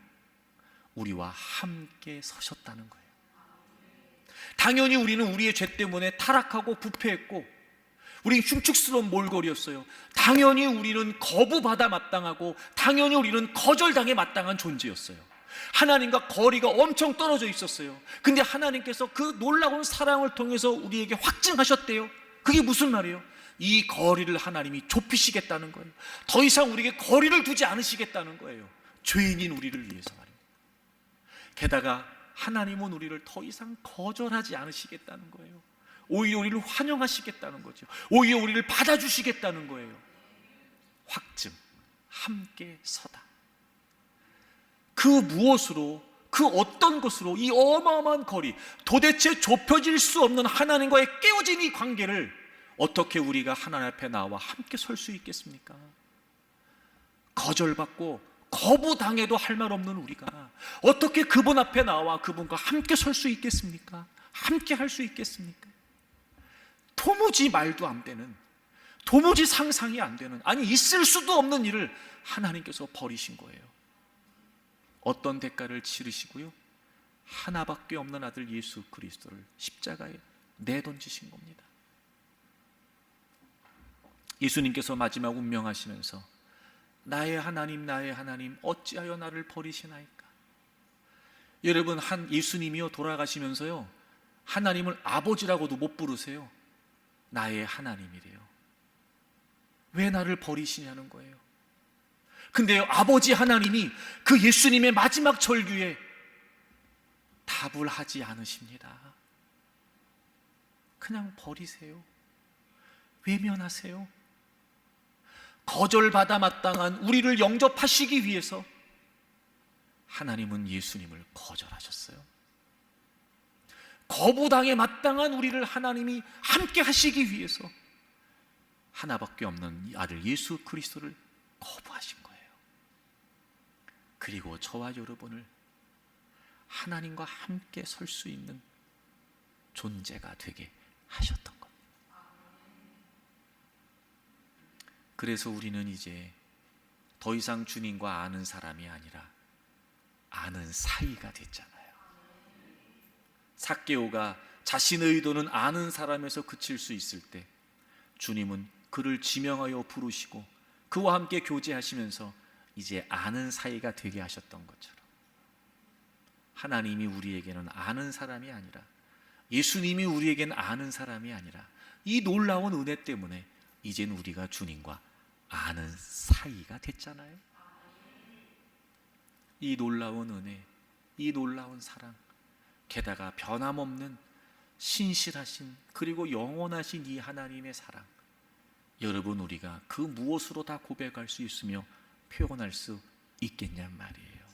Speaker 1: 우리와 함께 서셨다는 거예요. 당연히 우리는 우리의 죄 때문에 타락하고 부패했고 우린 흉측스러운 몰골이었어요. 당연히 우리는 거부받아 마땅하고 당연히 우리는 거절당해 마땅한 존재였어요. 하나님과 거리가 엄청 떨어져 있었어요. 근데 하나님께서 그 놀라운 사랑을 통해서 우리에게 확증하셨대요. 그게 무슨 말이에요? 이 거리를 하나님이 좁히시겠다는 거예요. 더 이상 우리에게 거리를 두지 않으시겠다는 거예요. 죄인인 우리를 위해서 말입니다. 게다가 하나님은 우리를 더 이상 거절하지 않으시겠다는 거예요. 오히려 우리를 환영하시겠다는 거죠. 오히려 우리를 받아주시겠다는 거예요. 확증, 함께 서다. 그 무엇으로, 그 어떤 것으로 이 어마어마한 거리, 도대체 좁혀질 수 없는 하나님과의 깨어진 이 관계를 어떻게 우리가 하나님 앞에 나와 함께 설 수 있겠습니까? 거절받고 거부당해도 할 말 없는 우리가 어떻게 그분 앞에 나와 그분과 함께 설 수 있겠습니까? 함께 할 수 있겠습니까? 도무지 말도 안 되는, 도무지 상상이 안 되는, 아니 있을 수도 없는 일을 하나님께서 버리신 거예요. 어떤 대가를 치르시고요? 하나밖에 없는 아들 예수 그리스도를 십자가에 내던지신 겁니다. 예수님께서 마지막 운명하시면서 나의 하나님, 나의 하나님, 어찌하여 나를 버리시나이까? 여러분, 한 예수님이요 돌아가시면서요 하나님을 아버지라고도 못 부르세요. 나의 하나님이래요. 왜 나를 버리시냐는 거예요. 근데요, 아버지 하나님이 그 예수님의 마지막 절규에 답을 하지 않으십니다. 그냥 버리세요. 외면하세요. 거절받아 마땅한 우리를 영접하시기 위해서 하나님은 예수님을 거절하셨어요. 거부당에 마땅한 우리를 하나님이 함께 하시기 위해서 하나밖에 없는 이 아들 예수 그리스도를 거부하신 거예요. 그리고 저와 여러분을 하나님과 함께 설 수 있는 존재가 되게 하셨던 겁니다. 그래서 우리는 이제 더 이상 주님과 아는 사람이 아니라 아는 사이가 됐잖아요. 삭개오가 자신의 의도는 아는 사람에서 그칠 수 있을 때 주님은 그를 지명하여 부르시고 그와 함께 교제하시면서 이제 아는 사이가 되게 하셨던 것처럼 하나님이 우리에게는 아는 사람이 아니라, 예수님이 우리에게는 아는 사람이 아니라 이 놀라운 은혜 때문에 이젠 우리가 주님과 아는 사이가 됐잖아요. 이 놀라운 은혜, 이 놀라운 사랑, 게다가 변함없는 신실하신 그리고 영원하신 이 하나님의 사랑, 여러분 우리가 그 무엇으로 다 고백할 수 있으며 표현할 수 있겠냔 말이에요.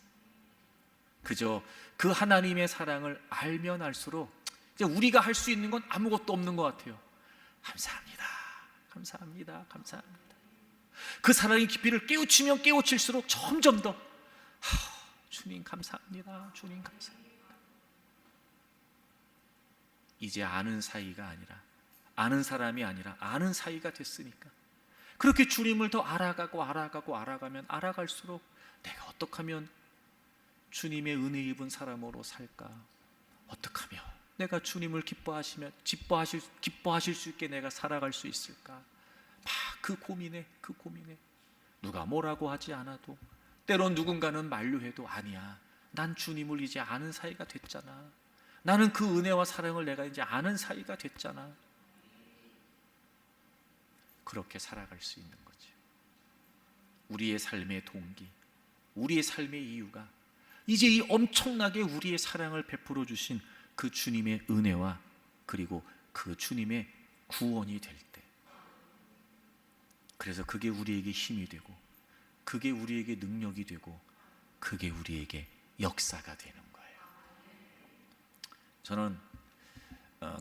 Speaker 1: 그저 그 하나님의 사랑을 알면 알수록 이제 우리가 할 수 있는 건 아무것도 없는 것 같아요. 감사합니다, 감사합니다, 감사합니다. 그 사랑의 깊이를 깨우치면 깨우칠수록 점점 더 주님 감사합니다, 주님 감사합니다. 이제 아는 사이가 아니라, 아는 사람이 아니라 아는 사이가 됐으니까 그렇게 주님을 더 알아가면 알아갈수록 내가 어떻게 하면 주님의 은혜 입은 사람으로 살까? 어떻게 하면 내가 주님을 기뻐하실 수 있게 내가 살아갈 수 있을까? 막 그 고민에 누가 뭐라고 하지 않아도, 때론 누군가는 만류해도 아니야, 난 주님을 이제 아는 사이가 됐잖아. 나는 그 은혜와 사랑을 내가 이제 아는 사이가 됐잖아. 그렇게 살아갈 수 있는 거죠. 우리의 삶의 동기, 우리의 삶의 이유가 이제 이 엄청나게 우리의 사랑을 베풀어 주신 그 주님의 은혜와 그리고 그 주님의 구원이 될 때, 그래서 그게 우리에게 힘이 되고 그게 우리에게 능력이 되고 그게 우리에게 역사가 되는 거예요. 저는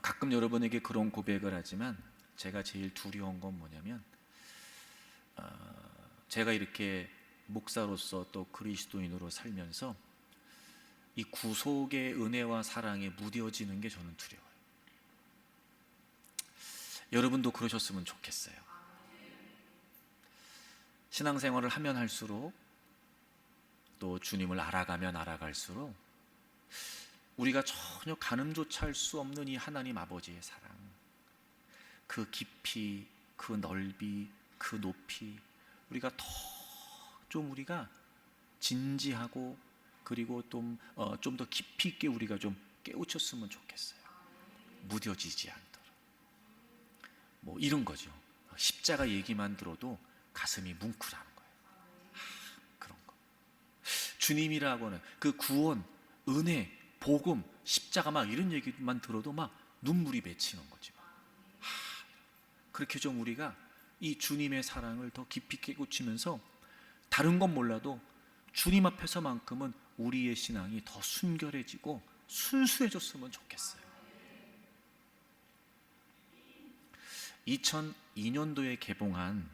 Speaker 1: 가끔 여러분에게 그런 고백을 하지만 제가 제일 두려운 건 뭐냐면, 제가 이렇게 목사로서 또 그리스도인으로 살면서 이 구속의 은혜와 사랑에 무뎌지는 게 저는 두려워요. 여러분도 그러셨으면 좋겠어요. 신앙생활을 하면 할수록, 또 주님을 알아가면 알아갈수록 우리가 전혀 가늠조차 할 수 없는 이 하나님 아버지의 사랑, 그 깊이, 그 넓이, 그 높이, 우리가 우리가 진지하고 그리고 좀 더 깊이 있게 우리가 좀 깨우쳤으면 좋겠어요. 무뎌지지 않도록. 뭐 이런 거죠. 십자가 얘기만 들어도 가슴이 뭉클하는 거예요. 그런 거. 주님이라고 하는 그 구원, 은혜, 복음, 십자가 막 이런 얘기만 들어도 막 눈물이 맺히는 거지. 그렇게 좀 우리가 이 주님의 사랑을 더 깊이 깨우치면서 다른 건 몰라도 주님 앞에서만큼은 우리의 신앙이 더 순결해지고 순수해졌으면 좋겠어요. 2002년도에 개봉한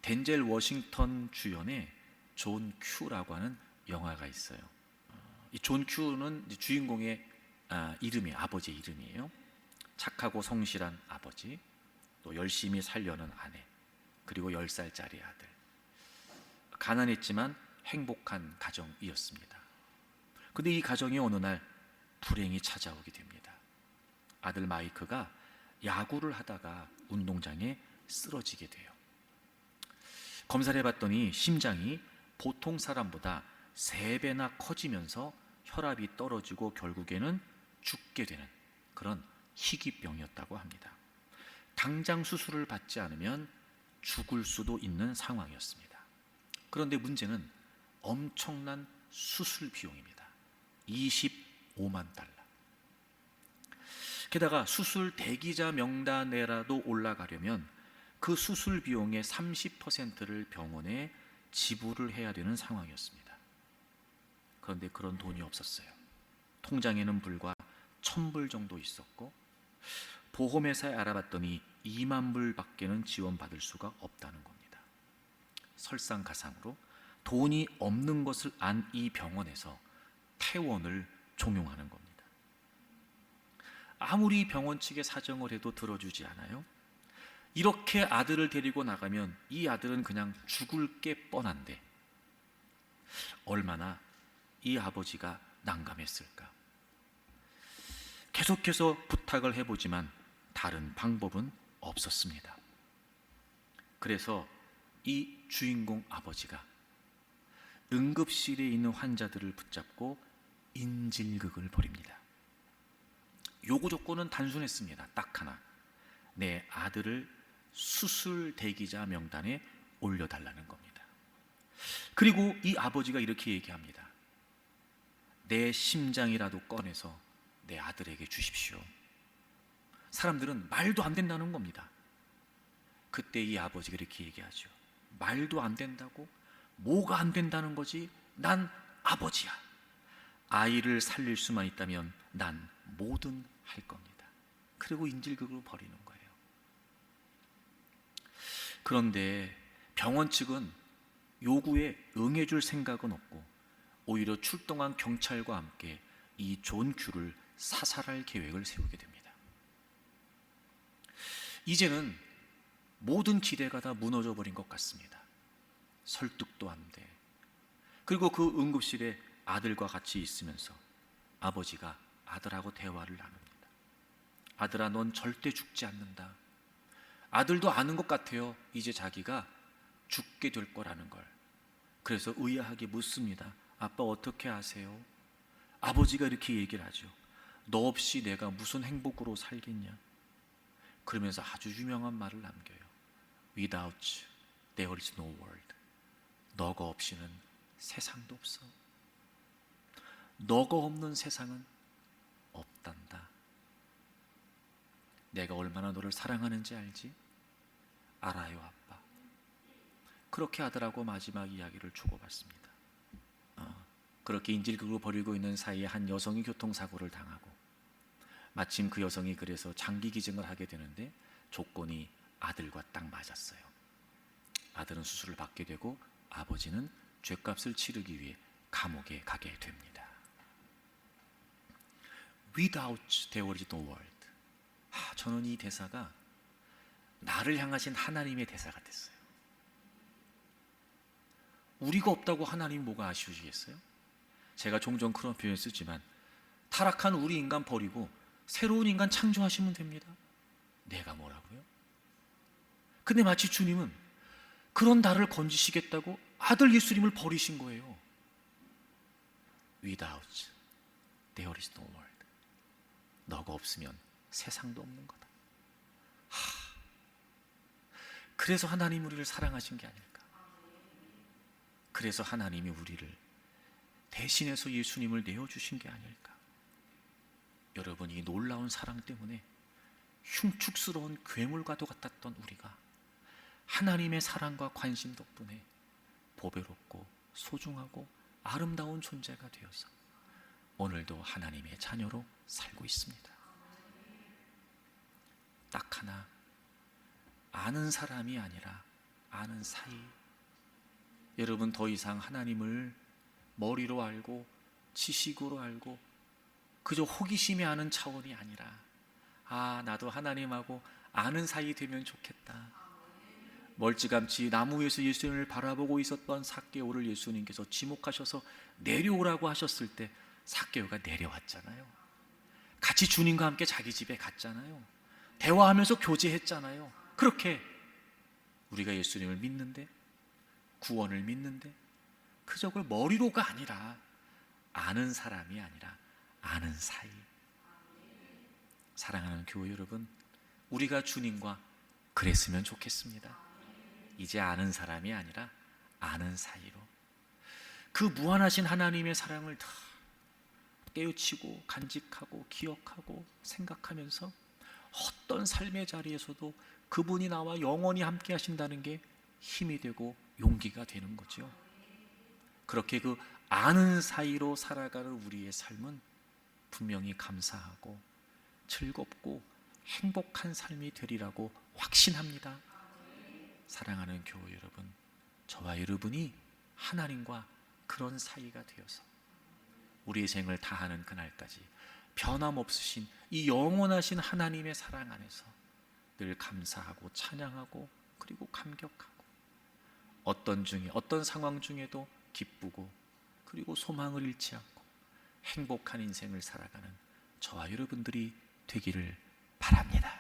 Speaker 1: 덴젤 워싱턴 주연의 존 큐라고 하는 영화가 있어요. 이 존 큐는 주인공의 이름이에요. 아버지의 이름이에요. 착하고 성실한 아버지, 또 열심히 살려는 아내, 그리고 10살짜리 아들. 가난했지만 행복한 가정이었습니다. 그런데 이 가정에 어느 날 불행이 찾아오게 됩니다. 아들 마이크가 야구를 하다가 운동장에 쓰러지게 돼요. 검사를 해봤더니 심장이 보통 사람보다 3배나 커지면서 혈압이 떨어지고 결국에는 죽게 되는 그런 희귀병이었다고 합니다. 당장 수술을 받지 않으면 죽을 수도 있는 상황이었습니다. 그런데 문제는 엄청난 수술 비용입니다. 25만 달러. 게다가 수술 대기자 명단에라도 올라가려면 그 수술 비용의 30%를 병원에 지불을 해야 되는 상황이었습니다. 그런데 그런 돈이 없었어요. 통장에는 불과 1,000불 정도 있었고, 보험회사에 알아봤더니 2만 불밖에는 지원받을 수가 없다는 겁니다. 설상가상으로 돈이 없는 것을 안 이 병원에서 퇴원을 종용하는 겁니다. 아무리 병원 측에 사정을 해도 들어주지 않아요. 이렇게 아들을 데리고 나가면 이 아들은 그냥 죽을 게 뻔한데 얼마나 이 아버지가 난감했을까. 계속해서 부탁을 해보지만 다른 방법은 없었습니다. 그래서 이 주인공 아버지가 응급실에 있는 환자들을 붙잡고 인질극을 벌입니다. 요구 조건은 단순했습니다. 딱 하나. 내 아들을 수술 대기자 명단에 올려달라는 겁니다. 그리고 이 아버지가 이렇게 얘기합니다. 내 심장이라도 꺼내서 내 아들에게 주십시오. 사람들은 말도 안 된다는 겁니다. 그때 이 아버지가 이렇게 얘기하죠. 말도 안 된다고? 뭐가 안 된다는 거지? 난 아버지야. 아이를 살릴 수만 있다면 난 뭐든 할 겁니다. 그리고 인질극으로 버리는 거예요. 그런데 병원 측은 요구에 응해줄 생각은 없고 오히려 출동한 경찰과 함께 이 존 큐를 사살할 계획을 세우게 됩니다. 이제는 모든 기대가 다 무너져 버린 것 같습니다. 설득도 안 돼. 그리고 그 응급실에 아들과 같이 있으면서 아버지가 아들하고 대화를 나눕니다. 아들아, 넌 절대 죽지 않는다. 아들도 아는 것 같아요. 이제 자기가 죽게 될 거라는 걸. 그래서 의아하게 묻습니다. 아빠 어떻게 아세요? 아버지가 이렇게 얘기를 하죠. 너 없이 내가 무슨 행복으로 살겠냐? 그러면서 아주 유명한 말을 남겨요. Without you, there is no world. 너가 없이는 세상도 없어. 너가 없는 세상은 없단다. 내가 얼마나 너를 사랑하는지 알지? 알아요, 아빠. 그렇게 아들하고 마지막 이야기를 주고받습니다. 그렇게 인질극으로 벌이고 있는 사이에 한 여성이 교통사고를 당하고 마침 그 여성이 그래서 장기 기증을 하게 되는데 조건이 아들과 딱 맞았어요. 아들은 수술을 받게 되고 아버지는 죗값을 치르기 위해 감옥에 가게 됩니다. Without there is no world. 저는 이 대사가 나를 향하신 하나님의 대사 같았어요. 우리가 없다고 하나님 뭐가 아쉬우시겠어요? 제가 종종 그런 표현을 쓰지만 타락한 우리 인간 버리고 새로운 인간 창조하시면 됩니다. 내가 뭐라고요? 근데 마치 주님은 그런 나를 건지시겠다고 아들 예수님을 버리신 거예요. Without there is no world. 너가 없으면 세상도 없는 거다. 그래서 하나님 우리를 사랑하신 게 아닐까? 그래서 하나님이 우리를 대신해서 예수님을 내어주신 게 아닐까? 여러분, 이 놀라운 사랑 때문에 흉측스러운 괴물과도 같았던 우리가 하나님의 사랑과 관심 덕분에 보배롭고 소중하고 아름다운 존재가 되어서 오늘도 하나님의 자녀로 살고 있습니다. 딱 하나, 아는 사람이 아니라 아는 사이. 여러분, 더 이상 하나님을 머리로 알고 지식으로 알고 그저 호기심이 아는 차원이 아니라 나도 하나님하고 아는 사이 되면 좋겠다. 멀찌감치 나무 위에서 예수님을 바라보고 있었던 삭개오를 예수님께서 지목하셔서 내려오라고 하셨을 때 삭개오가 내려왔잖아요. 같이 주님과 함께 자기 집에 갔잖아요. 대화하면서 교제했잖아요. 그렇게 우리가 예수님을 믿는데, 구원을 믿는데 그저 그걸 머리로가 아니라 아는 사람이 아니라 아는 사이. 사랑하는 교회 여러분, 우리가 주님과 그랬으면 좋겠습니다. 이제 아는 사람이 아니라 아는 사이로 그 무한하신 하나님의 사랑을 다 깨우치고 간직하고 기억하고 생각하면서 어떤 삶의 자리에서도 그분이 나와 영원히 함께 하신다는 게 힘이 되고 용기가 되는 거죠. 그렇게 그 아는 사이로 살아가는 우리의 삶은 분명히 감사하고 즐겁고 행복한 삶이 되리라고 확신합니다. 사랑하는 교회 여러분, 저와 여러분이 하나님과 그런 사이가 되어서 우리의 생을 다하는 그날까지 변함없으신 이 영원하신 하나님의 사랑 안에서 늘 감사하고 찬양하고 그리고 감격하고 어떤 상황 중에도 기쁘고 그리고 소망을 잃지 않고 행복한 인생을 살아가는 저와 여러분들이 되기를 바랍니다.